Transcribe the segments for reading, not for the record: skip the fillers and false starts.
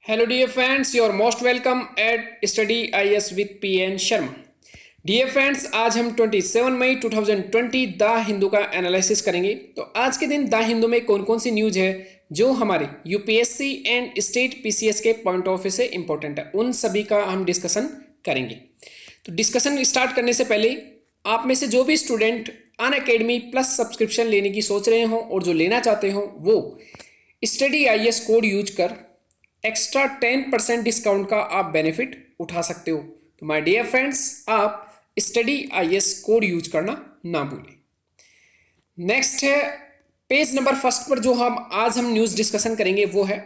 Hello dear friends, you are most welcome at Study IS with PN Sharma. Dear friends, आज हम 27 मई 2020 the Hindu का analysis करेंगे। तो आज के दिन द हिंदू में कौन कौन सी न्यूज है जो हमारे यूपीएससी एंड स्टेट पीसीएस के पॉइंट ऑफ व्यू से इंपॉर्टेंट है, उन सभी का हम डिस्कशन करेंगे। तो डिस्कशन स्टार्ट करने से पहले आप में से जो भी स्टूडेंट अनअकैडमी प्लस सब्सक्रिप्शन लेने की सोच रहे हों और जो लेना चाहते हो वो स्टडी IS कोड यूज कर एक्स्ट्रा 10% डिस्काउंट का आप बेनिफिट उठा सकते हो। तो माय डियर फ्रेंड्स, आप स्टडी IS कोड यूज करना ना भूलें। नेक्स्ट है पेज नंबर फर्स्ट पर जो हम न्यूज डिस्कशन करेंगे वो है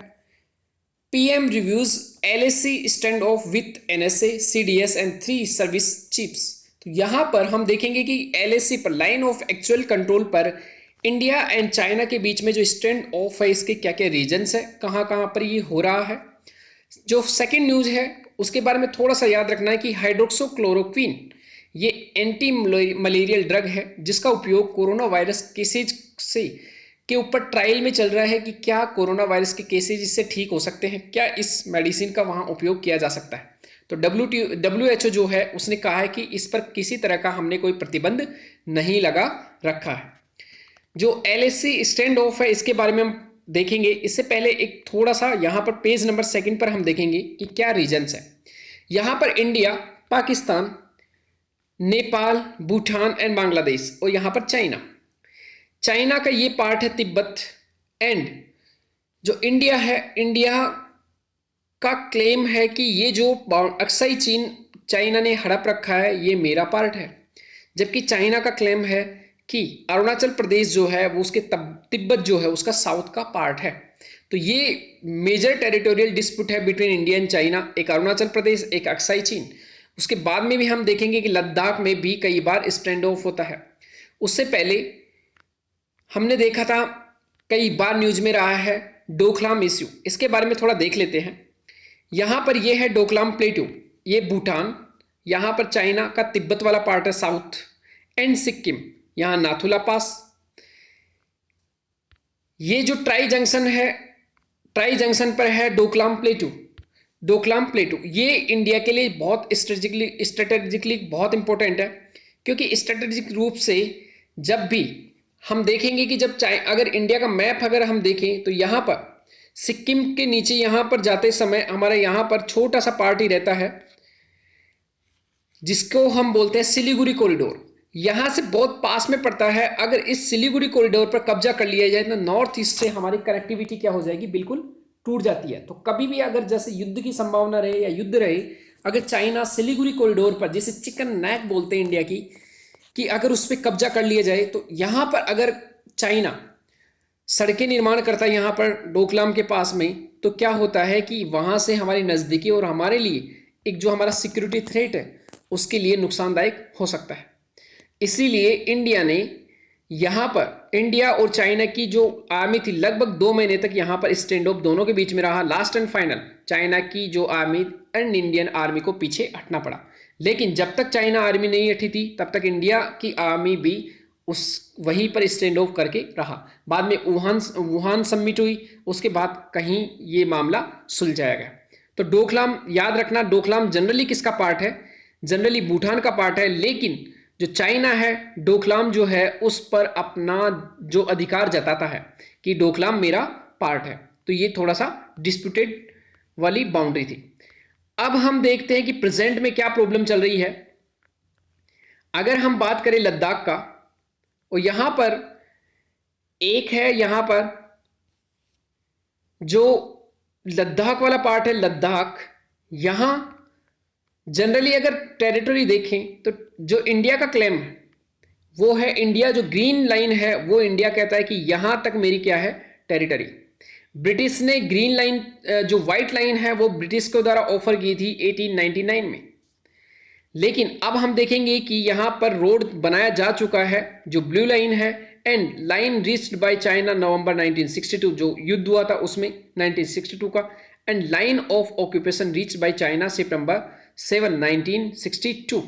PM reviews LAC stand of with NSA CDS and 3 service chiefs. तो यहां पर हम देखेंगे कि LAC पर लाइन ऑफ एक्चुअल कंट्रोल पर इंडिया एंड चाइना के बीच में जो स्टैंड ऑफ है इसके क्या क्या रीजन्स है, कहाँ कहाँ पर ये हो रहा है। जो सेकंड न्यूज है उसके बारे में थोड़ा सा याद रखना है कि हाइड्रोक्सोक्लोरोक्विन ये एंटी मलेरियल ड्रग है जिसका उपयोग कोरोना वायरस केसेज से के ऊपर ट्रायल में चल रहा है कि क्या कोरोना वायरस के केसेज इससे ठीक हो सकते हैं, क्या इस मेडिसिन का वहाँ उपयोग किया जा सकता है। तो WHO जो है उसने कहा है कि इस पर किसी तरह का हमने कोई प्रतिबंध नहीं लगा रखा है। जो LAC स्टैंड ऑफ है इसके बारे में हम देखेंगे। इससे पहले एक थोड़ा सा यहाँ पर पेज नंबर सेकंड पर हम देखेंगे कि क्या रीजन्स है। यहाँ पर इंडिया, पाकिस्तान, नेपाल, भूटान एंड बांग्लादेश और यहाँ पर चाइना का ये पार्ट है तिब्बत। एंड जो इंडिया है, इंडिया का क्लेम है कि ये जो अक्साई चीन चाइना ने हड़प रखा है ये मेरा पार्ट है, जबकि चाइना का क्लेम है कि अरुणाचल प्रदेश जो है वो उसके तिब्बत जो है उसका साउथ का पार्ट है। तो ये मेजर टेरिटोरियल डिस्प्यूट है बिटवीन इंडिया एंड चाइना, एक अरुणाचल प्रदेश, एक अक्साई चीन। उसके बाद में भी हम देखेंगे कि लद्दाख में भी कई बार स्टैंड ऑफ होता है। उससे पहले हमने देखा था, कई बार न्यूज में रहा है डोकलाम इश्यू, इसके बारे में थोड़ा देख लेते हैं। यहां पर यह है डोकलाम प्लेटू, ये भूटान, यहां पर चाइना का तिब्बत वाला पार्ट है साउथ, एंड सिक्किम, यहां नाथुला पास। ये जो ट्राई जंक्शन पर है डोकलाम प्लेटू ये इंडिया के लिए बहुत स्ट्रेटेजिकली बहुत इंपॉर्टेंट है, क्योंकि स्ट्रेटेजिक रूप से जब भी हम देखेंगे कि जब अगर इंडिया का मैप अगर हम देखें तो यहां पर सिक्किम के नीचे यहां पर जाते समय हमारे यहां पर छोटा सा पार्ट ही रहता है जिसको हम बोलते हैं सिलीगुड़ी कॉरिडोर, यहां से बहुत पास में पड़ता है। अगर इस सिलीगुड़ी कॉरिडोर पर कब्जा कर लिया जाए तो नॉर्थ ईस्ट से हमारी कनेक्टिविटी क्या हो जाएगी, बिल्कुल टूट जाती है। तो कभी भी अगर जैसे युद्ध की संभावना रहे या युद्ध रहे, अगर चाइना सिलीगुड़ी कॉरिडोर पर, जिसे चिकन नेक बोलते हैं इंडिया की, कि अगर उस पर कब्जा कर लिया जाए तो यहां पर अगर चाइना सड़कें निर्माण करता है यहां पर डोकलाम के पास में, तो क्या होता है कि वहां से हमारी नज़दीकी और हमारे लिए एक जो हमारा सिक्योरिटी थ्रेट है उसके लिए नुकसानदायक हो सकता है। इसीलिए इंडिया ने यहां पर, इंडिया और चाइना की जो आर्मी थी लगभग 2 महीने तक यहां पर स्टैंड ऑफ दोनों के बीच में रहा। लास्ट एंड फाइनल चाइना की जो आर्मी एंड इंडियन आर्मी को पीछे हटना पड़ा, लेकिन जब तक चाइना आर्मी नहीं हटी थी तब तक इंडिया की आर्मी भी उस वहीं पर स्टैंड ऑफ करके रहा। बाद में वुहान समिट हुई, उसके बाद कहीं ये मामला सुलझाया गया। तो डोकलाम याद रखना, डोकलाम जनरली किसका पार्ट है, जनरली भूटान का पार्ट है, लेकिन जो चाइना है डोकलाम जो है उस पर अपना जो अधिकार जताता है कि डोकलाम मेरा पार्ट है। तो ये थोड़ा सा डिस्प्यूटेड वाली बाउंड्री थी। अब हम देखते हैं कि प्रेजेंट में क्या प्रॉब्लम चल रही है। अगर हम बात करें लद्दाख का, और यहां पर एक है, यहां पर जो लद्दाख वाला पार्ट है, लद्दाख, यहां जनरली अगर टेरिटरी देखें तो जो इंडिया का क्लेम है वो है, इंडिया जो ग्रीन लाइन है वो इंडिया कहता है कि यहां तक मेरी क्या है, टेरिटरी। ब्रिटिश ने ग्रीन लाइन, जो व्हाइट लाइन है वो ब्रिटिश के द्वारा ऑफर की थी 1899 में, लेकिन अब हम देखेंगे कि यहां पर रोड बनाया जा चुका है जो ब्लू लाइन है, and line reached by China November 1962, जो युद्ध हुआ था उसमें 1962 का, and line of occupation reached by China September 7 1962।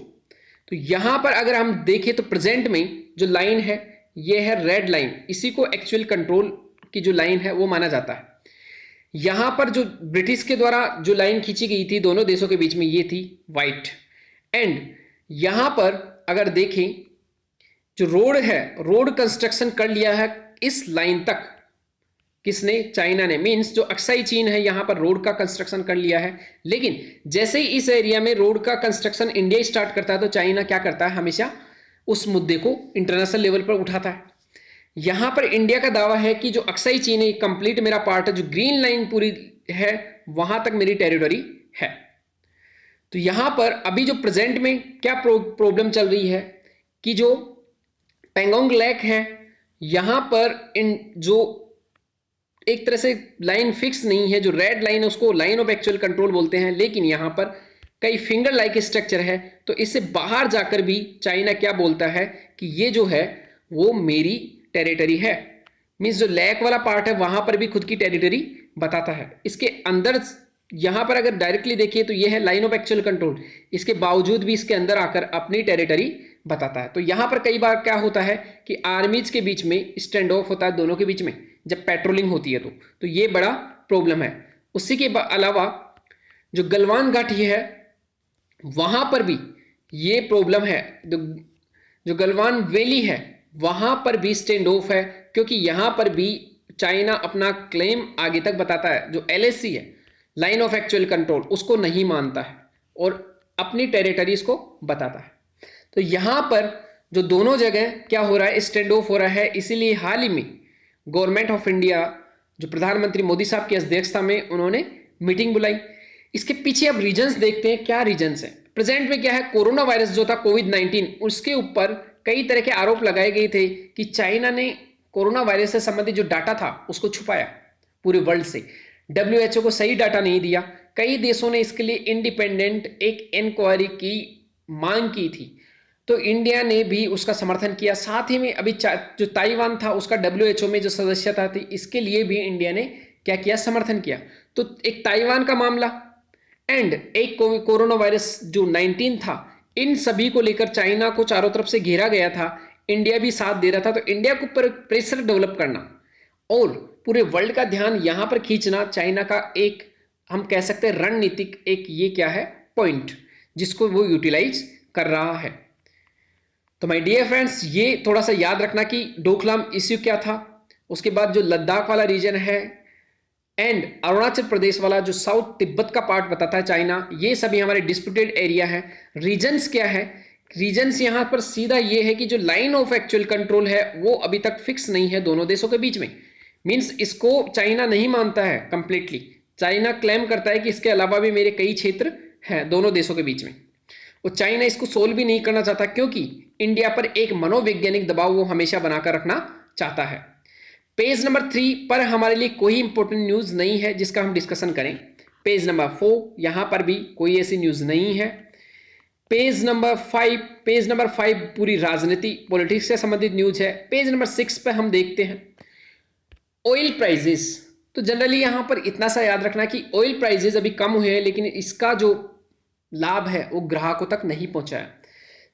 तो यहां पर अगर हम देखें तो प्रेजेंट में जो लाइन है ये है रेड लाइन, इसी को एक्चुअल कंट्रोल की जो लाइन है वो माना जाता है। यहां पर जो ब्रिटिश के द्वारा जो लाइन खींची गई थी दोनों देशों के बीच में, ये थी वाइट। एंड यहां पर अगर देखें, जो रोड है, रोड कंस्ट्रक्शन कर लिया है इस लाइन तक किसने? चाइना ने। मींस जो अक्साई चीन है यहां पर रोड का कंस्ट्रक्शन कर लिया है। लेकिन जैसे ही इस एरिया में रोड का कंस्ट्रक्शन इंडिया स्टार्ट करता है तो चाइना क्या करता है? हमेशा उस मुद्दे को इंटरनेशनल लेवल पर उठाता है। यहां पर इंडिया का दावा है कि जो अक्साई चीन है कंप्लीट मेरा पार्ट है, जो ग्रीन लाइन पूरी है वहां तक मेरी टेरिटरी है। तो यहां पर अभी जो प्रेजेंट में क्या प्रॉब्लम चल रही है कि जो पेंगोंग लेक है यहां पर इन जो एक तरह से लाइन फिक्स नहीं है, जो रेड लाइन है उसको लाइन ऑफ एक्चुअल कंट्रोल बोलते हैं, लेकिन यहां पर कई फिंगर लाइक स्ट्रक्चर है। तो इससे बाहर जाकर भी चाइना क्या बोलता है कि ये जो है वो मेरी टेरिटरी है। मींस जो लेक वाला पार्ट है वहां पर भी खुद की टेरिटरी बताता है। इसके अंदर यहां पर अगर डायरेक्टली देखिए तो ये है लाइन ऑफ एक्चुअल कंट्रोल, इसके बावजूद भी इसके अंदर आकर अपनी टेरिटरी बताता है। तो यहां पर कई बार क्या होता है कि आर्मीज के बीच में स्टैंड ऑफ होता है दोनों के बीच में जब पेट्रोलिंग होती है तो ये बड़ा प्रॉब्लम है। उसी के अलावा जो गलवान घाटी है वहां पर भी ये प्रॉब्लम है। जो गलवान वैली है वहां पर भी स्टैंड ऑफ है, क्योंकि यहां पर भी चाइना अपना क्लेम आगे तक बताता है। जो एलएसी है, लाइन ऑफ एक्चुअल कंट्रोल, उसको नहीं मानता है और अपनी टेरिटरीज को बताता है। तो यहां पर जो दोनों जगह क्या हो रहा है? स्टैंड ऑफ हो रहा है। इसीलिए हाल ही में गवर्नमेंट ऑफ इंडिया, जो प्रधानमंत्री मोदी साहब की अध्यक्षता में उन्होंने मीटिंग बुलाई। इसके पीछे अब रीजंस देखते हैं, क्या रीजंस है। प्रेजेंट में क्या है, कोरोना वायरस जो था कोविड-19, उसके ऊपर कई तरह के आरोप लगाए गए थे कि चाइना ने कोरोना वायरस से संबंधित जो डाटा था उसको छुपाया पूरे वर्ल्ड से, डब्ल्यूएचओ को सही डाटा नहीं दिया। कई देशों ने इसके लिए इंडिपेंडेंट एक इंक्वायरी की मांग की थी, तो इंडिया ने भी उसका समर्थन किया। साथ ही में अभी जो ताइवान था उसका डब्ल्यूएचओ में जो सदस्यता थी, इसके लिए भी इंडिया ने क्या किया? समर्थन किया। तो एक ताइवान का मामला एंड एक कोरोना वायरस जो 19 था, इन सभी को लेकर चाइना को चारों तरफ से घेरा गया था, इंडिया भी साथ दे रहा था। तो इंडिया के ऊपर प्रेशर डेवलप करना और पूरे वर्ल्ड का ध्यान यहां पर खींचना चाइना का एक, हम कह सकते हैं, रणनीतिक एक ये क्या है? पॉइंट, जिसको वो यूटिलाइज कर रहा है। तो माय डियर फ्रेंड्स, ये थोड़ा सा याद रखना कि डोकलाम इश्यू क्या था। उसके बाद जो लद्दाख वाला रीजन है एंड अरुणाचल प्रदेश वाला जो साउथ तिब्बत का पार्ट बताता है चाइना, ये सभी हमारे डिस्प्यूटेड एरिया है। रीजन्स क्या है? रीजन्स यहां पर सीधा ये है कि जो लाइन ऑफ एक्चुअल कंट्रोल है वो अभी तक फिक्स नहीं है दोनों देशों के बीच में। मींस इसको चाइना नहीं मानता है कंप्लीटली। चाइना क्लेम करता है कि इसके अलावा भी मेरे कई क्षेत्र हैं दोनों देशों के बीच में, और चाइना इसको सोल्व भी नहीं करना चाहता, क्योंकि इंडिया पर एक मनोवैज्ञानिक दबाव वो हमेशा बनाकर रखना चाहता है। पेज नंबर 3 पर हमारे लिए कोई इंपॉर्टेंट न्यूज नहीं है जिसका हम डिस्कशन करें। पेज नंबर 4, यहां पर भी कोई ऐसी न्यूज नहीं है। पेज नंबर 5 पूरी राजनीति पॉलिटिक्स से संबंधित न्यूज है। पेज नंबर 6 पे हम देखते हैं ऑयल प्राइजेस। तो जनरली यहां पर इतना सा याद रखना कि ऑयल प्राइजेस अभी कम हुए हैं, लेकिन इसका जो लाभ है वो ग्राहकों तक नहीं पहुंचा है।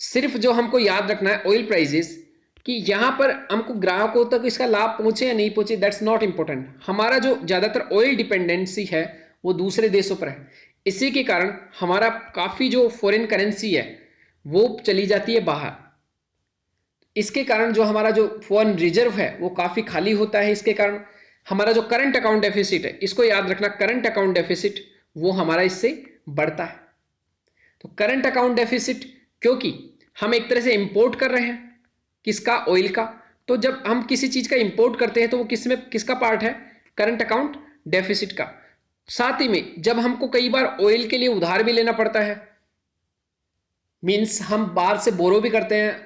सिर्फ जो हमको याद रखना है ऑयल प्राइजेस, कि यहां पर हमको ग्राहकों तक इसका लाभ पहुंचे या नहीं पहुंचे, दैट्स नॉट इंपॉर्टेंट। हमारा जो ज्यादातर ऑयल डिपेंडेंसी है वो दूसरे देशों पर है। इसी के कारण हमारा काफी जो फॉरेन करेंसी है वो चली जाती है बाहर। इसके कारण जो हमारा जो फॉरेन रिजर्व है वो काफी खाली होता है। इसके कारण हमारा जो करंट अकाउंट डेफिसिट है, इसको याद रखना, करंट अकाउंट डेफिसिट वो हमारा इससे बढ़ता है। तो करंट अकाउंट डेफिसिट, क्योंकि हम एक तरह से इंपोर्ट कर रहे हैं, किसका? ऑयल का। तो जब हम किसी चीज का इंपोर्ट करते हैं तो वो किसका पार्ट है? करंट अकाउंट डेफिसिट का। साथ ही में जब हमको कई बार ऑयल के लिए उधार भी लेना पड़ता है, मींस हम बाहर से बोरो भी करते हैं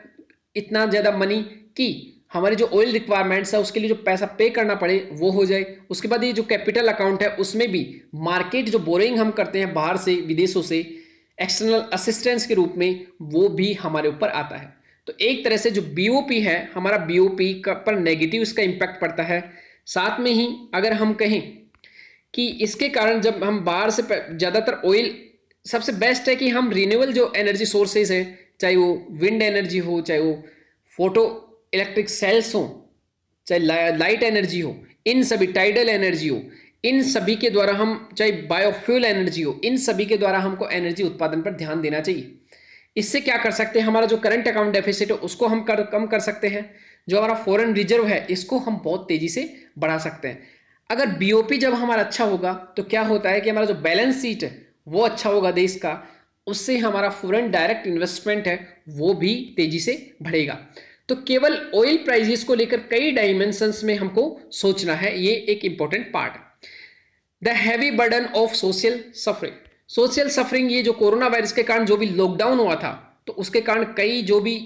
इतना ज्यादा मनी कि हमारी जो ऑयल रिक्वायरमेंट्स है उसके लिए जो पैसा पे करना पड़े वो हो जाए। उसके बाद ये जो कैपिटल अकाउंट है उसमें भी मार्केट जो बोरिंग हम करते हैं बाहर से, विदेशों से, एक्सटर्नल असिस्टेंस के रूप में, वो भी हमारे ऊपर आता है। तो एक तरह से जो बीओपी है हमारा, बीओपी पर नेगेटिव इसका इंपैक्ट पड़ता है। साथ में ही अगर हम कहें कि इसके कारण जब हम बाहर से ज़्यादातर ऑयल, सबसे बेस्ट है कि हम रिन्यूएबल जो एनर्जी सोर्सेज है, चाहे वो विंड एनर्जी हो, चाहे वो फोटो इलेक्ट्रिक सेल्स हो, चाहे लाइट एनर्जी हो, इन सभी, टाइडल एनर्जी हो, इन सभी के द्वारा हम, चाहे बायोफ्यूल एनर्जी हो, इन सभी के द्वारा हमको एनर्जी उत्पादन पर ध्यान देना चाहिए। इससे क्या कर सकते हैं, हमारा जो करंट अकाउंट डेफिसिट है उसको हम कम कर सकते हैं। जो हमारा फॉरेन रिजर्व है इसको हम बहुत तेजी से बढ़ा सकते हैं। अगर बीओपी जब हमारा अच्छा होगा तो क्या होता है कि हमारा जो बैलेंस शीट है वो अच्छा होगा देश का, उससे हमारा फॉरेन डायरेक्ट इन्वेस्टमेंट है वो भी तेजी से बढ़ेगा। तो केवल ऑयल प्राइजेस को लेकर कई डायमेंशंस में हमको सोचना है, ये एक इंपॉर्टेंट पार्ट है। The heavy burden of social suffering, social suffering, ये जो कोरोना वायरस के कारण जो भी लॉकडाउन हुआ था तो उसके कारण कई जो भी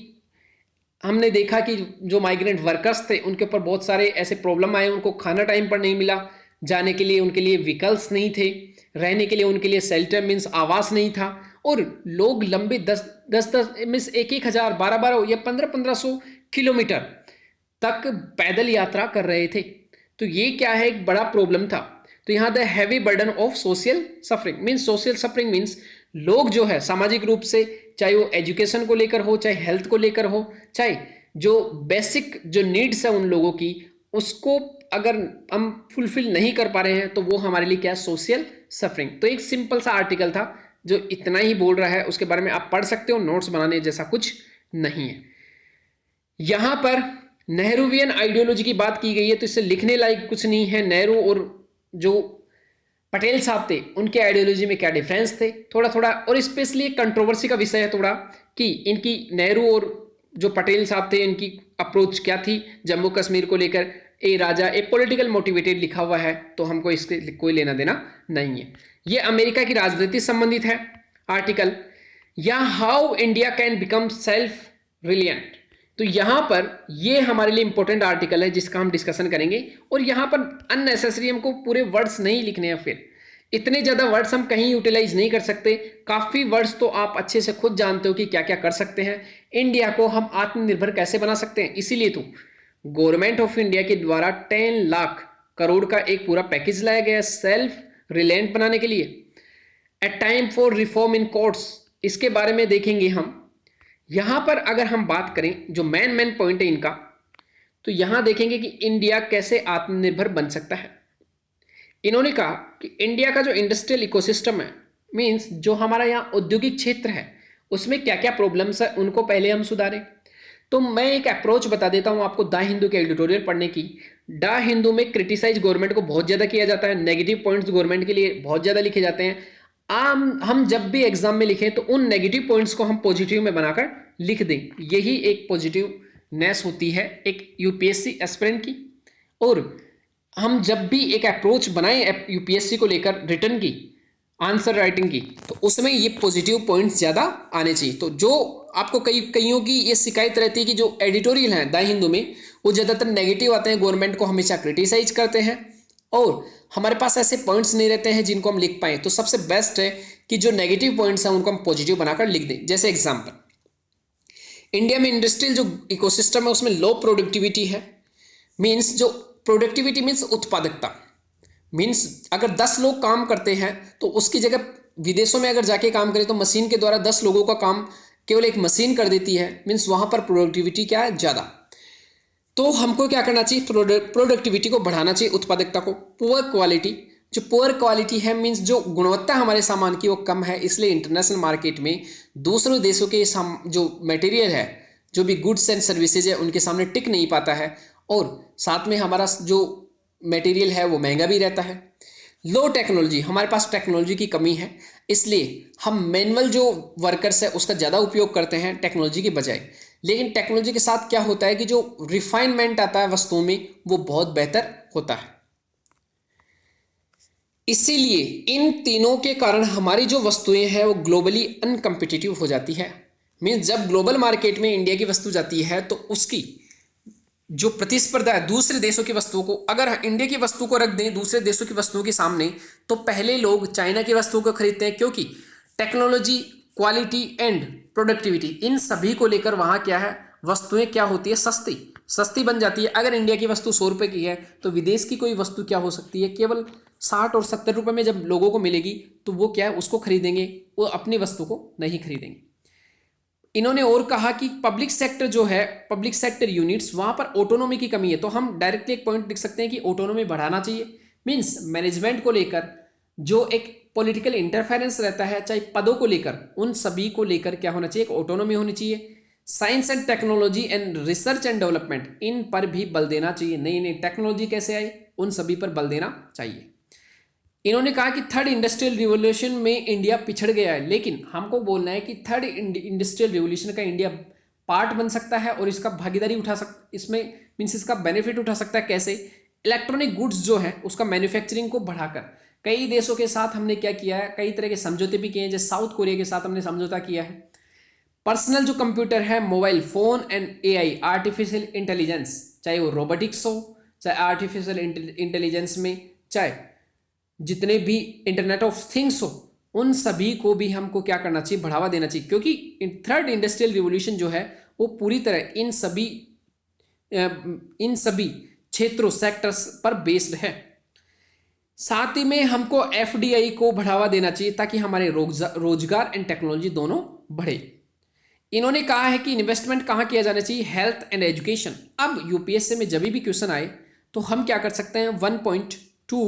हमने देखा कि जो माइग्रेंट वर्कर्स थे उनके ऊपर बहुत सारे ऐसे प्रॉब्लम आए, उनको खाना टाइम पर नहीं मिला, जाने के लिए उनके लिए व्हीकल्स नहीं थे, रहने के लिए उनके लिए शेल्टर मीन्स आवास नहीं था, और लोग लंबे 10 मीन्स 1,000 12 या 1500 किलोमीटर तक पैदल यात्रा कर रहे थे। तो ये क्या है, एक बड़ा प्रॉब्लम था। तो यहाँ the heavy burden of social suffering means, social suffering means लोग जो है सामाजिक रूप से, चाहे वो एजुकेशन को लेकर हो, चाहे हेल्थ को लेकर हो, चाहे जो बेसिक जो नीड्स है उन लोगों की, उसको अगर हम फुलफिल नहीं कर पा रहे हैं तो वो हमारे लिए क्या है, सोशल सफरिंग। तो एक सिंपल सा आर्टिकल था जो इतना ही बोल रहा है, उसके बारे में आप पढ़ सकते हो, नोट्स बनाने जैसा कुछ नहीं है। यहां पर नेहरूवियन आइडियोलॉजी की बात की गई है तो इससे लिखने लायक कुछ नहीं है। नेहरू और जो पटेल साहब थे उनके आइडियोलॉजी में क्या डिफरेंस थे, थोड़ा थोड़ा, और स्पेशली एक कंट्रोवर्सी का विषय है थोड़ा, कि इनकी नेहरू और जो पटेल साहब थे इनकी अप्रोच क्या थी जम्मू कश्मीर को लेकर। ए राजा ए पॉलिटिकल मोटिवेटेड लिखा हुआ है तो हमको इसके कोई लेना देना नहीं है। ये अमेरिका की राजनीति संबंधित है आर्टिकल, या how India can become self reliant. तो यहां पर ये हमारे लिए इंपॉर्टेंट आर्टिकल है जिसका हम डिस्कशन करेंगे, और यहां पर अननेसेसरी हमको पूरे वर्ड्स नहीं लिखने हैं, फिर इतने ज्यादा वर्ड्स हम कहीं यूटिलाइज नहीं कर सकते। काफी वर्ड्स तो आप अच्छे से खुद जानते हो कि क्या क्या कर सकते हैं, इंडिया को हम आत्मनिर्भर कैसे बना सकते हैं। इसीलिए तो गवर्नमेंट ऑफ इंडिया के द्वारा 10 लाख करोड़ का एक पूरा पैकेज लाया गया सेल्फ रिलायंट बनाने के लिए। ए time for reform in courts, इसके बारे में देखेंगे हम। यहां पर अगर हम बात करें जो मेन पॉइंट है इनका, तो यहां देखेंगे कि इंडिया कैसे आत्मनिर्भर बन सकता है। इन्होंने कहा कि इंडिया का जो इंडस्ट्रियल इकोसिस्टम है, मींस जो हमारा यहाँ औद्योगिक क्षेत्र है, उसमें क्या क्या प्रॉब्लम्स है उनको पहले हम सुधारें। तो मैं एक अप्रोच बता देता हूं आपको द हिंदू के एडिटोरियल पढ़ने की। द हिंदू में क्रिटिसाइज गवर्नमेंट को बहुत ज्यादा किया जाता है, नेगेटिव पॉइंट्स गवर्नमेंट के लिए बहुत ज्यादा लिखे जाते हैं। हम जब भी एग्जाम में लिखें तो उन नेगेटिव पॉइंट्स को हम पॉजिटिव में बनाकर लिख दें, यही एक पॉजिटिवनेस होती है एक यूपीएससी एस्पिरेंट की। और हम जब भी एक अप्रोच बनाएं यूपीएससी को लेकर रिटर्न की, आंसर राइटिंग की, तो उसमें ये पॉजिटिव पॉइंट्स ज़्यादा आने चाहिए। तो जो आपको कईयों की ये शिकायत रहती है कि जो एडिटोरियल हैं द हिंदू में वो ज़्यादातर नेगेटिव आते हैं, गवर्नमेंट को हमेशा क्रिटिसाइज करते हैं, और हमारे पास ऐसे पॉइंट्स नहीं रहते हैं जिनको हम लिख पाएँ। तो सबसे बेस्ट है कि जो नेगेटिव पॉइंट्स हैं उनको हम पॉजिटिव बनाकर लिख दें। जैसे एग्जाम्पल, इंडिया में इंडस्ट्रियल जो इकोसिस्टम है उसमें लो प्रोडक्टिविटी है, मीन्स जो प्रोडक्टिविटी मीन्स उत्पादकता, मीन्स अगर 10 लोग काम करते हैं तो उसकी जगह विदेशों में अगर जाके काम करें तो मशीन के द्वारा 10 लोगों का काम केवल एक मशीन कर देती है, मीन्स वहाँ पर प्रोडक्टिविटी क्या है, ज़्यादा। तो हमको क्या करना चाहिए, प्रोडक्टिविटी को बढ़ाना चाहिए, उत्पादकता को। पुअर क्वालिटी, जो पुअर क्वालिटी है मीन्स जो गुणवत्ता हमारे सामान की वो कम है, इसलिए इंटरनेशनल मार्केट में दूसरों देशों के जो मटेरियल है, जो भी गुड्स एंड सर्विसेज है, उनके सामने टिक नहीं पाता है, और साथ में हमारा जो मटेरियल है वो महंगा भी रहता है। लो टेक्नोलॉजी, हमारे पास टेक्नोलॉजी की कमी है, इसलिए हम मैनुअल जो वर्कर्स है उसका ज़्यादा उपयोग करते हैं टेक्नोलॉजी के बजाय। लेकिन टेक्नोलॉजी के साथ क्या होता है कि जो रिफाइनमेंट आता है वस्तुओं में वो बहुत बेहतर होता है। इसीलिए इन तीनों के कारण हमारी जो वस्तुएं हैं वो ग्लोबली अनकम्पिटिटिव हो जाती है। मीन्स जब ग्लोबल मार्केट में इंडिया की वस्तु जाती है तो उसकी जो प्रतिस्पर्धा है दूसरे देशों की वस्तुओं को, अगर इंडिया की वस्तु को रख दें दूसरे देशों की वस्तुओं के सामने तो पहले लोग चाइना की वस्तुओं को खरीदते हैं, क्योंकि टेक्नोलॉजी, क्वालिटी एंड प्रोडक्टिविटी, इन सभी को लेकर वहाँ क्या है, वस्तुएं क्या होती है, सस्ती बन जाती है। अगर इंडिया की वस्तु 100 रुपये की है तो विदेश की कोई वस्तु क्या हो सकती है, केवल 60 और 70 रुपये में जब लोगों को मिलेगी तो वो क्या है, उसको खरीदेंगे, वो अपनी वस्तु को नहीं खरीदेंगे। इन्होंने और कहा कि पब्लिक सेक्टर जो है, पब्लिक सेक्टर यूनिट्स, वहाँ पर ऑटोनॉमी की कमी है। तो हम डायरेक्टली एक पॉइंट लिख सकते हैं कि ऑटोनॉमी बढ़ाना चाहिए, मीन्स मैनेजमेंट को लेकर जो एक पॉलिटिकल इंटरफेरेंस रहता है, चाहे पदों को लेकर, उन सभी को लेकर क्या होना चाहिए, एक ऑटोनॉमी होनी चाहिए। Science and technology and research and development, इन पर भी बल देना चाहिए। नई नई टेक्नोलॉजी कैसे आई, उन सभी पर बल देना चाहिए। इन्होंने कहा कि थर्ड इंडस्ट्रियल रिवॉल्यूशन में इंडिया पिछड़ गया है, लेकिन हमको बोलना है कि थर्ड इंडस्ट्रियल रिवॉल्यूशन का इंडिया पार्ट बन सकता है और इसका भागीदारी उठा इसमें मीन्स इसका बेनिफिट उठा सकता है। कैसे? इलेक्ट्रॉनिक गुड्स जो है उसका मैन्युफैक्चरिंग को बढ़ाकर। कई देशों के साथ हमने क्या किया है, कई तरह के समझौते भी किए हैं, जैसे साउथ कोरिया के साथ हमने समझौता किया है। पर्सनल जो कंप्यूटर है, mobile phone and AI, artificial intelligence, चाहे वो रोबोटिक्स हो, चाहे आर्टिफिशियल इंटेलिजेंस में, चाहे जितने भी इंटरनेट ऑफ थिंग्स हो, उन सभी को भी हमको क्या करना चाहिए, बढ़ावा देना चाहिए। क्योंकि थर्ड इंडस्ट्रियल रिवॉल्यूशन जो है वो पूरी तरह इन सभी क्षेत्रों सेक्टर्स पर बेस्ड है। साथ ही में हमको एफडीआई को बढ़ावा देना चाहिए ताकि हमारे रोजगार एंड टेक्नोलॉजी दोनों बढ़े। इन्होंने कहा है कि इन्वेस्टमेंट कहाँ किया जाना चाहिए, हेल्थ एंड एजुकेशन। अब यूपीएससी में जब भी क्वेश्चन आए तो हम क्या कर सकते हैं, 1.2,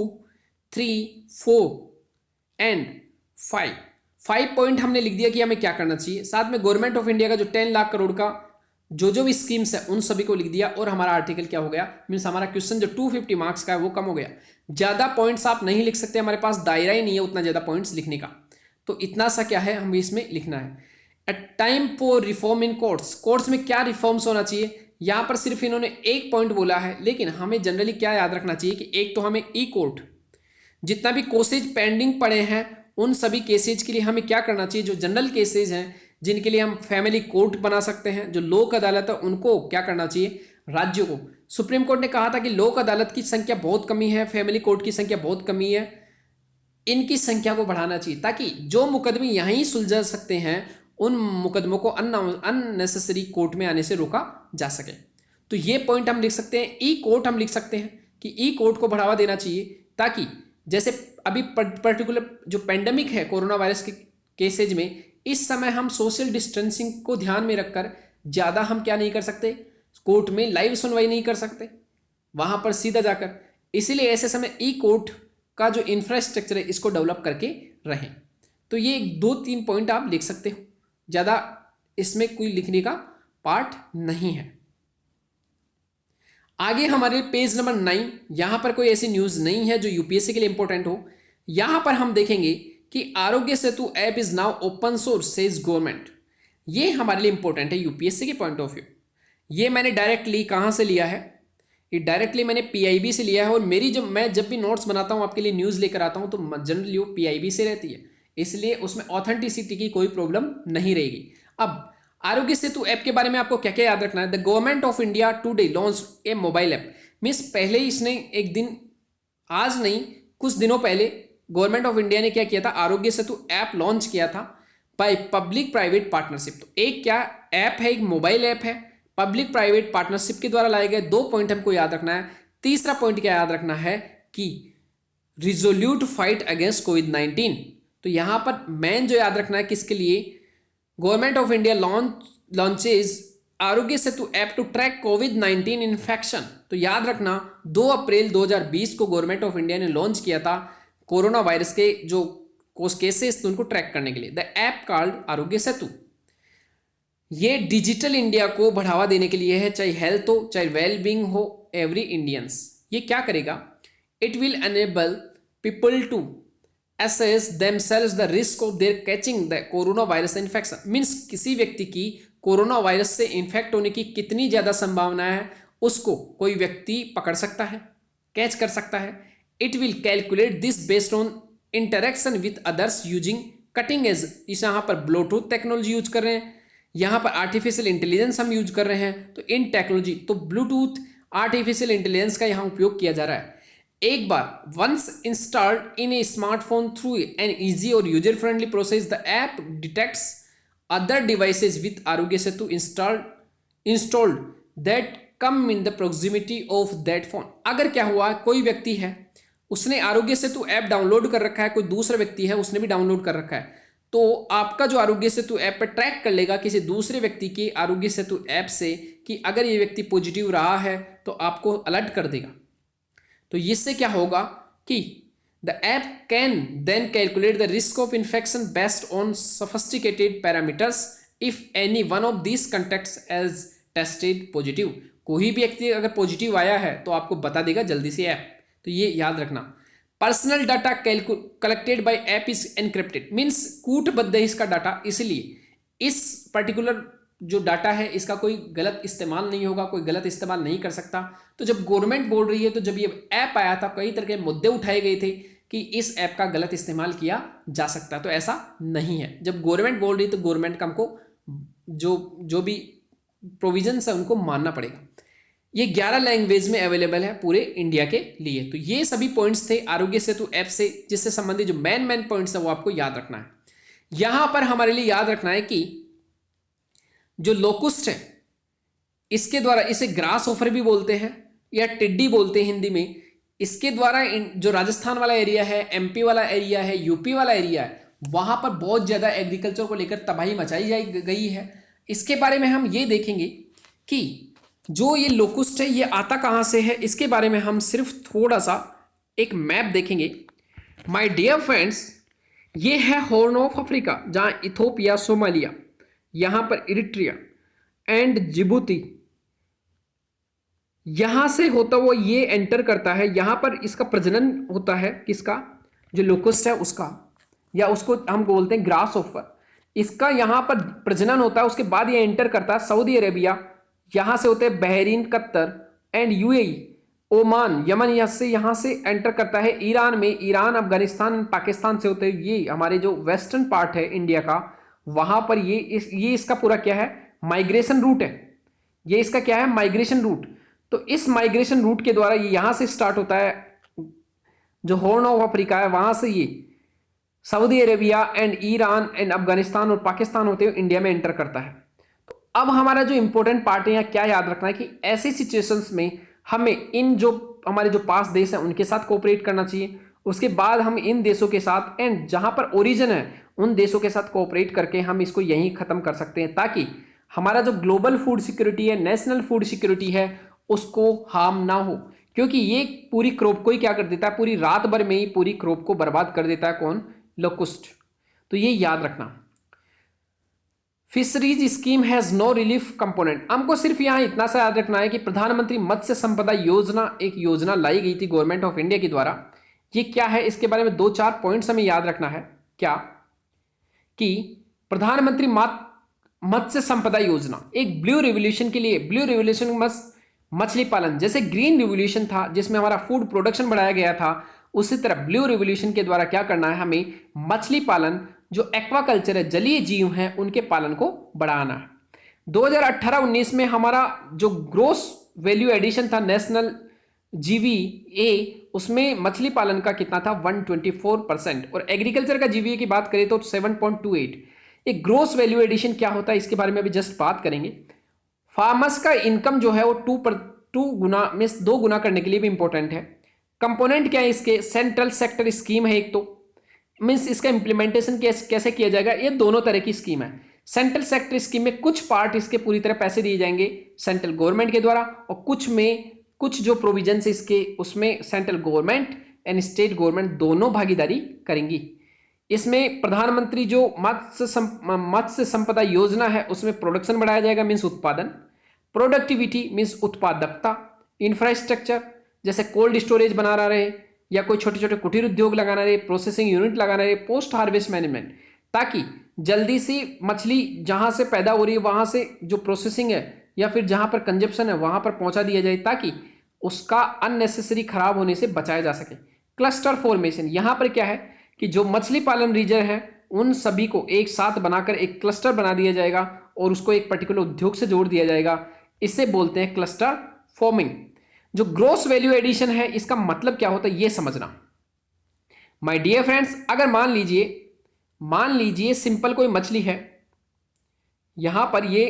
3, 4 एंड 5 पॉइंट हमने लिख दिया कि हमें क्या करना चाहिए। साथ में गवर्नमेंट ऑफ इंडिया का जो 10 लाख करोड़ का जो भी स्कीम्स है उन सभी को लिख दिया, और हमारा आर्टिकल क्या हो गया, मीन्स हमारा क्वेश्चन जो 250 मार्क्स का है वो कम हो गया। ज़्यादा पॉइंट्स आप नहीं लिख सकते, हमारे पास दायरा ही नहीं है उतना ज़्यादा पॉइंट्स लिखने का, तो इतना सा क्या है हमें इसमें लिखना है। At time for reform in courts, courts में क्या रिफॉर्म्स होना चाहिए, यहाँ पर सिर्फ इन्होंने एक पॉइंट बोला है, लेकिन हमें जनरली क्या याद रखना चाहिए कि एक तो हमें ई कोर्ट, जितना भी केसेज पेंडिंग पड़े हैं उन सभी केसेज के लिए हमें क्या करना चाहिए, जो जनरल केसेज हैं जिनके लिए हम फैमिली कोर्ट बना सकते हैं, जो लोक अदालत है उनको क्या करना चाहिए, राज्यों को। सुप्रीम कोर्ट ने कहा था कि लोक अदालत की संख्या बहुत कमी है, फैमिली कोर्ट की संख्या बहुत कमी है, इनकी संख्या को बढ़ाना चाहिए ताकि जो मुकदमे यहीं सुलझा सकते हैं उन मुकदमों को अननेसेसरी कोर्ट में आने से रोका जा सके। तो ये पॉइंट हम लिख सकते हैं। ई कोर्ट हम लिख सकते हैं कि ई कोर्ट को बढ़ावा देना चाहिए ताकि जैसे अभी पर्टिकुलर जो पेंडेमिक है कोरोना वायरस के केसेज में, इस समय हम सोशल डिस्टेंसिंग को ध्यान में रखकर ज़्यादा हम क्या नहीं कर सकते, कोर्ट में लाइव सुनवाई नहीं कर सकते वहाँ पर सीधा जाकर। इसीलिए ऐसे समय ई कोर्ट का जो इंफ्रास्ट्रक्चर है इसको डेवलप करके रहें। तो ये 2-3 पॉइंट आप लिख सकते हो, ज़्यादा इसमें कोई लिखने का पार्ट नहीं है। आगे हमारे पेज नंबर 9, यहाँ पर कोई ऐसी न्यूज़ नहीं है जो यूपीएससी के लिए इंपॉर्टेंट हो। यहाँ पर हम देखेंगे कि Aarogya Setu app is now open source says government. ये हमारे लिए इंपॉर्टेंट है यूपीएससी के पॉइंट ऑफ व्यू। ये मैंने डायरेक्टली कहाँ से लिया है, ये डायरेक्टली मैंने पीआईबी से लिया है, और मेरी मैं जब भी नोट्स बनाता हूँ आपके लिए न्यूज़ लेकर आता हूँ तो जनरली वो पीआईबी से रहती है, इसलिए उसमें ऑथेंटिसिटी की कोई प्रॉब्लम नहीं रहेगी। अब आरोग्य सेतु ऐप के बारे में आपको क्या क्या याद रखना है। The government of India today launch a mobile app, means पहले इसने एक दिन, आज नहीं कुछ दिनों पहले गवर्नमेंट ऑफ इंडिया ने क्या किया था, आरोग्य सेतु ऐप लॉन्च किया था बाय पब्लिक प्राइवेट पार्टनरशिप। तो एक क्या ऐप है, एक मोबाइल ऐप है, पब्लिक प्राइवेट पार्टनरशिप के द्वारा लाए गए। 2 पॉइंट हमको याद रखना है। तीसरा पॉइंट क्या याद रखना है कि रिजोल्यूट फाइट अगेंस्ट कोविड-19। तो यहां पर मेन जो याद रखना है किसके लिए, government of India launches Aarogya Setu app to track कोविड-19 इन्फेक्शन। तो याद रखना 2 अप्रैल 2020 को गवर्नमेंट ऑफ इंडिया ने लॉन्च किया था कोरोना वायरस के जो केसेस थे उनको ट्रैक करने के लिए, the app called Aarogya Setu. ये डिजिटल इंडिया को बढ़ावा देने के लिए है, चाहे हेल्थ हो चाहे वेलबींग हो, एवरी इंडियंस। ये क्या करेगा, it will enable people to assess themselves the risk of their catching the corona virus infection. Means किसी व्यक्ति की कोरोना वायरस से इन्फेक्ट होने की कितनी ज़्यादा संभावना है उसको कोई व्यक्ति पकड़ सकता है, कैच कर सकता है। It will calculate this based on interaction with others using cutting edge, इस यहाँ पर ब्लूटूथ टेक्नोलॉजी यूज कर रहे हैं, यहाँ पर आर्टिफिशियल इंटेलिजेंस हम यूज कर रहे हैं। तो इन टेक्नोलॉजी, तो ब्लूटूथ आर्टिफिशियल इंटेलिजेंस का यहाँ उपयोग किया जा रहा है। एक बार once installed in a smartphone through an easy और user friendly process, the app detects other devices with Aarogya Setu installed that come in the proximity of that phone. अगर क्या हुआ, कोई व्यक्ति है उसने आरोग्य सेतु ऐप डाउनलोड कर रखा है, कोई दूसरा व्यक्ति है उसने भी डाउनलोड कर रखा है, तो आपका जो आरोग्य सेतु ऐप पर ट्रैक कर लेगा किसी दूसरे व्यक्ति के आरोग्य सेतु ऐप से कि अगर ये व्यक्ति पॉजिटिव रहा है तो आपको अलर्ट कर देगा। तो इससे क्या होगा कि the app can then calculate the risk of infection based on sophisticated parameters if any one of this contacts as tested positive. कोई भी व्यक्ति अगर पॉजिटिव आया है तो आपको बता देगा जल्दी से ऐप। तो ये याद रखना। Personal data collected by app is encrypted, means कूटबद्ध है इसका डाटा, इसलिए इस पर्टिकुलर जो डाटा है इसका कोई गलत इस्तेमाल नहीं होगा, कोई गलत इस्तेमाल नहीं कर सकता। तो जब गवर्नमेंट बोल रही है, तो जब ये ऐप आया था कई तरह के मुद्दे उठाए गए थे कि इस ऐप का गलत इस्तेमाल किया जा सकता है, तो ऐसा नहीं है। जब गवर्नमेंट बोल रही है तो गवर्नमेंट का हमको जो भी प्रोविजंस है उनको मानना पड़ेगा। ये 11 लैंग्वेज में अवेलेबल है पूरे इंडिया के लिए। तो ये सभी पॉइंट्स थे आरोग्य सेतु ऐप से जिससे संबंधित जो मेन पॉइंट्स है वो आपको याद रखना है। यहां पर हमारे लिए याद रखना है कि जो लोकुस्ट है इसके द्वारा, इसे ग्रास ऑफर भी बोलते हैं या टिड्डी बोलते हैं हिंदी में, इसके द्वारा जो राजस्थान वाला एरिया है, एमपी वाला एरिया है, यूपी वाला एरिया है, वहां पर बहुत ज्यादा एग्रीकल्चर को लेकर तबाही मचाई गई है। इसके बारे में हम ये देखेंगे कि जो ये लोकुस्ट है ये आता कहां से है, इसके बारे में हम सिर्फ थोड़ा सा एक मैप देखेंगे। माय डियर फ्रेंड्स, ये है हॉर्न ऑफ अफ्रीका, जहां इथोपिया, सोमालिया, यहां पर इरिट्रिया एंड जिबूती, यहां से होता हुआ ये एंटर करता है। यहां पर इसका प्रजनन होता है, किसका, जो लोकस्ट है उसका, या उसको हम बोलते हैं ग्रास ऑफर। इसका यहां पर प्रजनन होता है, उसके बाद ये एंटर करता है सऊदी अरेबिया, यहां से होते हैं Bahrain, Qatar and UAE, Oman, Yemen, यहां से एंटर करता है ईरान में, ईरान, अफगानिस्तान, पाकिस्तान से होते हैं ये हमारे जो वेस्टर्न पार्ट है इंडिया का, वहां पर ये इसका पूरा क्या है, माइग्रेशन रूट है। ये इसका क्या है, माइग्रेशन रूट। तो इस माइग्रेशन रूट के द्वारा ये यहां से स्टार्ट होता है, जो हॉर्न ऑफ अफ्रीका है वहां से ये Saudi Arabia and Iran and Afghanistan और पाकिस्तान होते हुए इंडिया में एंटर करता है। तो अब हमारा जो इंपॉर्टेंट पार्ट है, क्या याद रखना है कि ऐसी सिचुएशंस में हमें इन जो हमारे जो पास देश हैं उनके साथ कोऑपरेट करना चाहिए। उसके बाद हम इन देशों के साथ एंड जहां पर ओरिजिन है उन देशों के साथ कोऑपरेट करके हम इसको यहीं खत्म कर सकते हैं, ताकि हमारा जो ग्लोबल फूड सिक्योरिटी है, नेशनल फूड सिक्योरिटी है, उसको हार्म ना हो। क्योंकि ये पूरी क्रॉप को ही क्या कर देता है, पूरी रात भर में ही पूरी क्रॉप को बर्बाद कर देता है। कौन, लोकुस्ट। तो ये याद रखना। Fisheries scheme has no relief component, हमको सिर्फ यहां इतना सा याद रखना है कि प्रधानमंत्री मत्स्य संपदा योजना एक योजना लाई गई थी गवर्नमेंट ऑफ इंडिया के द्वारा। ये क्या है, इसके बारे में 2-4 पॉइंट्स हमें याद रखना है। क्या कि प्रधानमंत्री मत्स्य संपदा योजना एक ब्लू रिवोल्यूशन के लिए, ब्लू रिवोल्यूशन मछली पालन, जैसे ग्रीन रिवोल्यूशन था जिसमें हमारा फूड प्रोडक्शन बढ़ाया गया था, उसी तरह ब्लू रिवोल्यूशन के द्वारा क्या करना है, हमें मछली पालन, जो एक्वाकल्चर है, जलीय जीव हैं, उनके पालन को बढ़ाना है। 2018-19 में हमारा जो ग्रोस वैल्यू एडिशन था नेशनल जीवीए, उसमें मछली पालन का कितना था, 124%, और एग्रीकल्चर का जीवीए की बात करें तो 7.28। एक ग्रोस वैल्यू एडिशन क्या होता है इसके बारे में अभी जस्ट बात करेंगे। फार्मर्स का इनकम जो है वो 2 गुना में 2 गुना करने के लिए भी इंपॉर्टेंट है। कंपोनेंट क्या है इसके, सेंट्रल सेक्टर स्कीम है एक, तो मीन्स इसका इंप्लीमेंटेशन कैसे किया जाएगा, ये दोनों तरह की स्कीम है। सेंट्रल सेक्टर स्कीम में कुछ पार्ट इसके पूरी तरह पैसे दिए जाएंगे सेंट्रल गवर्नमेंट के द्वारा, और कुछ जो प्रोविजन है इसके, उसमें central government and state government दोनों भागीदारी करेंगी। इसमें प्रधानमंत्री जो मत्स्य संपदा योजना है उसमें प्रोडक्शन बढ़ाया जाएगा, मीन्स उत्पादन, प्रोडक्टिविटी मीन्स उत्पादकता, इंफ्रास्ट्रक्चर जैसे कोल्ड स्टोरेज बनाना रहे या कोई छोटे छोटे कुटीर उद्योग लगाना रहे, प्रोसेसिंग यूनिट लगाना रहे, पोस्ट हार्वेस्ट मैनेजमेंट, ताकि जल्दी से मछली जहां से पैदा हो रही है वहां से जो प्रोसेसिंग है या फिर जहां पर कंजप्शन है वहां पर पहुंचा दिया जाए, ताकि उसका अननेसेसरी खराब होने से बचाया जा सके। क्लस्टर फॉर्मेशन, यहां पर क्या है कि जो मछली पालन रीजन है उन सभी को एक साथ बनाकर एक क्लस्टर बना दिया जाएगा और उसको एक पर्टिकुलर उद्योग से जोड़ दिया जाएगा। इसे बोलते हैं क्लस्टर फॉर्मिंग। जो ग्रोस वैल्यू एडिशन है इसका मतलब क्या होता है ये समझना। माय डियर फ्रेंड्स, अगर मान लीजिए सिंपल कोई मछली है, यहां पर ये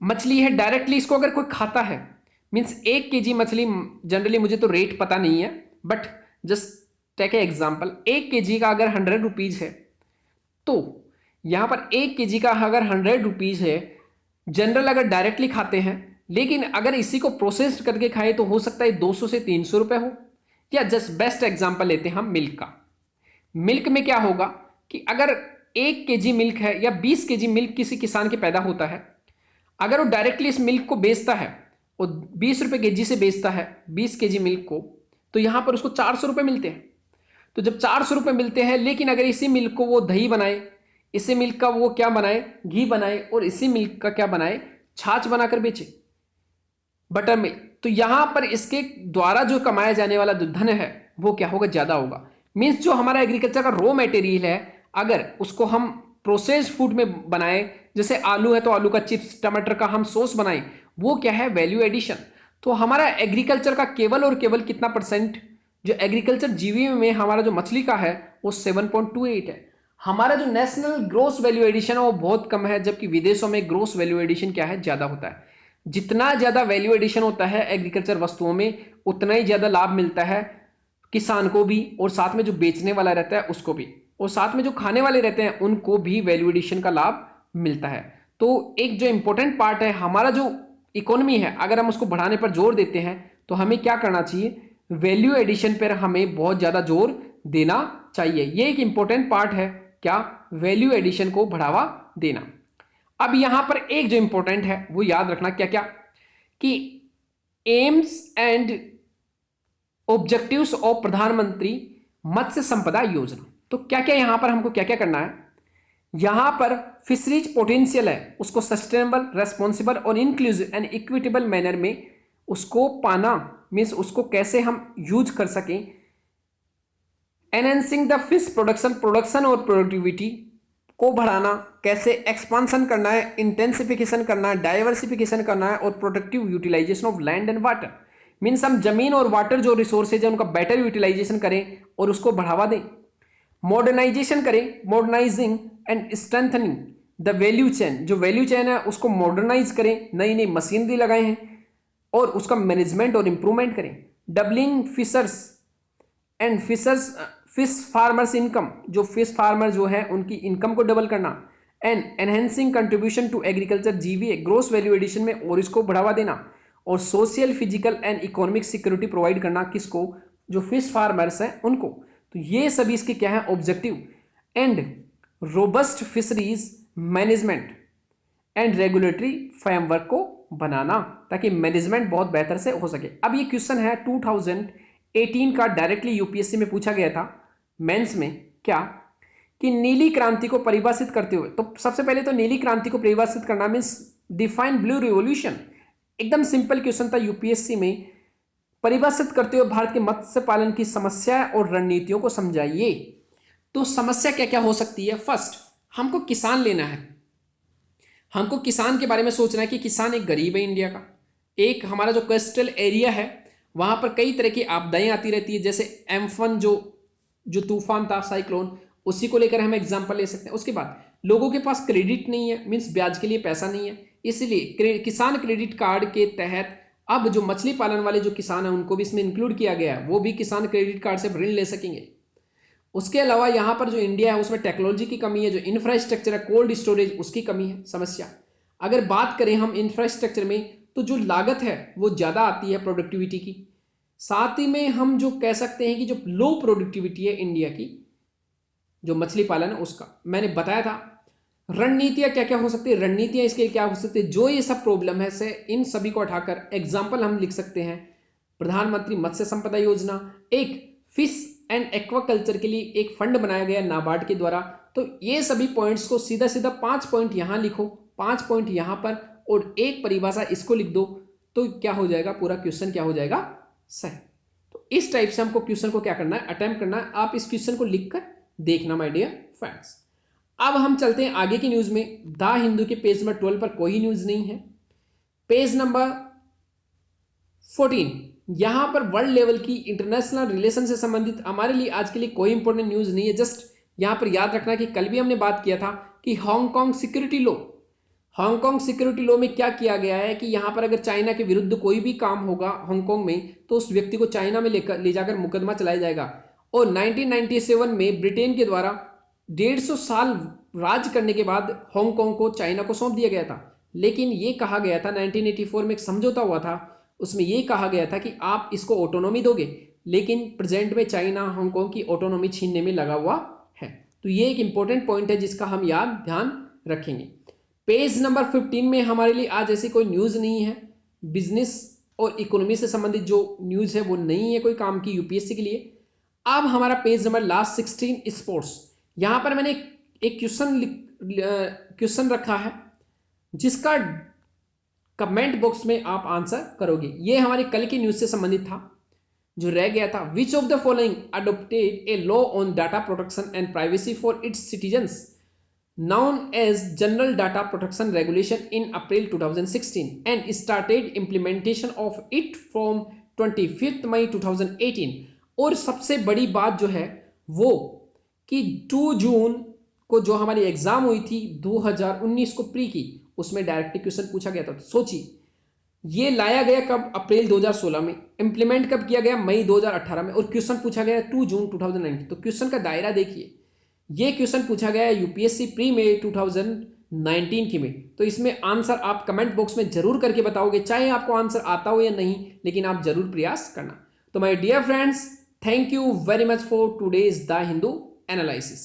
मछली है, डायरेक्टली इसको अगर कोई खाता है, मीन्स 1 kg मछली, जनरली मुझे तो रेट पता नहीं है but just take a example, 1 kg का अगर 100 रुपीज है, तो यहां पर 1 kg का अगर 100 रुपीज है, जनरल अगर डायरेक्टली खाते हैं लेकिन अगर इसी को प्रोसेस्ड करके खाए तो हो सकता है 200 से 300 रुपए हो। या जस्ट बेस्ट एग्जांपल लेते हैं हम मिल्क का। मिल्क में क्या होगा कि अगर 1 केजी मिल्क है या 20 केजी मिल्क किसी किसान के पैदा होता है, अगर वो डायरेक्टली इस मिल्क को बेचता है और 20 रुपए केजी से बेचता है 20 केजी मिल्क को, तो यहां पर उसको 400 रुपए मिलते हैं। तो जब 400 रुपए मिलते हैं, लेकिन अगर इसी मिल्क को वो दही बनाए, इसी मिल्क का वो क्या बनाए, घी बनाए, और इसी मिल्क का क्या बनाए, छाछ बनाकर बेचे, बटर मिल्क, तो यहां पर इसके द्वारा जो कमाया जाने वाला जो धन है वो क्या होगा, ज्यादा होगा। मीन्स जो हमारा एग्रीकल्चर का रॉ मटेरियल है, अगर उसको हम प्रोसेस्ड फूड में बनाए, जैसे आलू है तो आलू का चिप्स, टमाटर का हम सॉस बनाए, वो क्या है, वैल्यू एडिशन। तो हमारा एग्रीकल्चर का केवल और केवल कितना परसेंट, जो एग्रीकल्चर जीवी में हमारा जो मछली का है वो 7.28 है। हमारा जो नेशनल ग्रोस वैल्यू एडिशन है वो बहुत कम है, जबकि विदेशों में ग्रोस वैल्यू एडिशन क्या है, ज्यादा होता है। जितना ज्यादा वैल्यू एडिशन होता है एग्रीकल्चर वस्तुओं में, उतना ही ज्यादा लाभ मिलता है किसान को भी, और साथ में जो बेचने वाला रहता है उसको भी, और साथ में जो खाने वाले रहते हैं उनको भी वैल्यू एडिशन का लाभ मिलता है। तो एक जो इंपॉर्टेंट पार्ट है हमारा जो इकोनॉमी है, अगर हम उसको बढ़ाने पर जोर देते हैं तो हमें क्या करना चाहिए, वैल्यू एडिशन पर हमें बहुत ज्यादा जोर देना चाहिए। ये एक इंपॉर्टेंट पार्ट है, क्या, वैल्यू एडिशन को बढ़ावा देना। अब यहां पर एक जो इंपॉर्टेंट है वो याद रखना, क्या क्या, कि एम्स एंड ऑब्जेक्टिव्स ऑफ प्रधानमंत्री मत्स्य संपदा योजना। तो क्या क्या यहां पर हमको क्या क्या करना है, यहां पर फिशरीज पोटेंशियल है उसको सस्टेनेबल, रेस्पॉन्सिबल और इंक्लूसिव एंड इक्विटेबल मैनर में उसको पाना, मीन्स उसको कैसे हम यूज कर सकें। एनहेंसिंग द फिश प्रोडक्शन और प्रोडक्टिविटी को बढ़ाना, कैसे एक्सपांशन करना है, इंटेंसिफिकेशन करना है, डाइवर्सिफिकेशन करना है, और productive utilization of land and water. Means हम जमीन और वाटर जो रिसोर्सेज है उनका बेटर यूटिलाइजेशन करें और उसको बढ़ावा दें। मॉडर्नाइजेशन करें, modernising and strengthening the value chain, जो वैल्यू चेन है उसको मॉडर्नाइज करें, नई नई मशीनरी लगाए हैं और उसका मैनेजमेंट और इंप्रूवमेंट करें। Doubling fishers and fish farmers income, जो फिश फार्मर जो है उनकी इनकम को डबल करना। And enhancing contribution to agriculture GVA, gross value addition में और इसको बढ़ावा देना। और social, physical and economic security provide करना, किसको, जो फिश फार्मर्स हैं उनको। तो ये सभी इसके क्या है, objective. And robust fisheries management and regulatory framework को बनाना, ताकि मैनेजमेंट बहुत बेहतर से हो सके। अब ये क्वेश्चन है 2018 का, डायरेक्टली यूपीएससी में पूछा गया था मेंस में, क्या, कि नीली क्रांति को परिभाषित करते हुए। तो सबसे पहले तो नीली क्रांति को परिभाषित करना मीन्स डिफाइन ब्लू रिवॉल्यूशन, एकदम सिंपल क्वेश्चन था यूपीएससी में। परिभाषित करते हुए भारत के मत्स्य पालन की समस्या और रणनीतियों को समझाइए। तो समस्या क्या क्या हो सकती है, फर्स्ट हमको किसान लेना है, हमको किसान के बारे में सोचना है कि किसान एक गरीब है इंडिया का। एक हमारा जो कोस्टल एरिया है वहां पर कई तरह की आपदाएं आती रहती है, जैसे एम्फन जो तूफान था, साइक्लोन, उसी को लेकर हम एग्जांपल ले सकते हैं। उसके बाद लोगों के पास क्रेडिट नहीं है, मीन्स ब्याज के लिए पैसा नहीं है, इसलिए किसान क्रेडिट कार्ड के तहत अब जो मछली पालन वाले जो किसान हैं उनको भी इसमें इंक्लूड किया गया है, वो भी किसान क्रेडिट कार्ड से ऋण ले सकेंगे। उसके अलावा यहाँ पर जो इंडिया है उसमें टेक्नोलॉजी की कमी है, जो इंफ्रास्ट्रक्चर है, कोल्ड स्टोरेज, उसकी कमी है, समस्या। अगर बात करें हम इंफ्रास्ट्रक्चर में तो जो लागत है वो ज़्यादा आती है प्रोडक्टिविटी की। साथ ही में हम जो कह सकते हैं कि जो लो प्रोडक्टिविटी है इंडिया की, जो मछली पालन है उसका, मैंने बताया था। रणनीतियां क्या क्या हो सकती है, रणनीतियां इसके क्या हो सकती है, जो ये सब प्रॉब्लम है से इन सभी को उठाकर एग्जाम्पल हम लिख सकते हैं। प्रधानमंत्री मत्स्य संपदा योजना, एक फिश एंड एक्वाकल्चर के लिए एक फंड बनाया गया नाबार्ड के द्वारा। तो ये सभी पॉइंट्स को सीधा सीधा 5 पॉइंट यहाँ लिखो, 5 पॉइंट यहाँ पर, और एक परिभाषा इसको लिख दो, तो क्या हो जाएगा, पूरा क्वेश्चन क्या हो जाएगा, सही। तो इस टाइप से हमको क्वेश्चन को क्या करना है, अटेम्प्ट करना है। आप इस क्वेश्चन को लिखकर देखना माय डियर फ्रेंड्स। अब हम चलते हैं आगे की न्यूज में। द हिंदू के पेज नंबर 12 पर कोई न्यूज नहीं है। पेज नंबर 14, यहां पर वर्ल्ड लेवल की इंटरनेशनल रिलेशन से संबंधित हमारे लिए आज के लिए कोई इंपॉर्टेंट न्यूज नहीं है। जस्ट यहां पर याद रखना कि कल भी हमने बात किया था कि Hong Kong security law, Hong Kong security law में क्या किया गया है कि यहां पर अगर चाइना के विरुद्ध कोई भी काम होगा हांगकांग में, तो उस व्यक्ति को चाइना में ले जाकर मुकदमा चलाया जाएगा। और 1997 में ब्रिटेन के द्वारा 150 साल राज करने के बाद हांगकांग को चाइना को सौंप दिया गया था। लेकिन ये कहा गया था 1984 में एक समझौता हुआ था, उसमें ये कहा गया था कि आप इसको ऑटोनॉमी दोगे, लेकिन प्रेजेंट में चाइना हांगकांग की ऑटोनॉमी छीनने में लगा हुआ है। तो ये एक इंपॉर्टेंट पॉइंट है जिसका हम याद ध्यान रखेंगे। पेज नंबर 15 में हमारे लिए आज ऐसी कोई न्यूज़ नहीं है, बिजनेस और इकोनॉमी से संबंधित जो न्यूज़ है वो नहीं है कोई काम की यूपीएससी के लिए। अब हमारा पेज नंबर लास्ट 16 स्पोर्ट्स। यहाँ पर मैंने एक क्वेश्चन रखा है जिसका कमेंट बॉक्स में आप आंसर करोगे। ये हमारी कल की न्यूज़ से संबंधित था जो रह गया था। Which of the following adopted a law on data protection and privacy for its citizens known as General Data Protection Regulation in April 2016 and started implementation of it from 25th May 2018। और सबसे बड़ी बात जो है वो कि 2 जून को जो हमारी एग्जाम हुई थी 2019 को प्री की, उसमें डायरेक्ट क्वेश्चन पूछा गया था। तो सोचिए ये लाया गया कब, अप्रैल 2016 में, इंप्लीमेंट कब किया गया, मई 2018 में, और क्वेश्चन पूछा गया 2 जून 2019। तो क्वेश्चन का दायरा देखिए, ये क्वेश्चन पूछा गया है यूपीएससी प्री में 2019 की में। तो इसमें आंसर आप कमेंट बॉक्स में जरूर करके बताओगे, चाहे आपको आंसर आता हो या नहीं, लेकिन आप जरूर प्रयास करना। तो my dear friends, thank you very much for today's the Hindu analysis.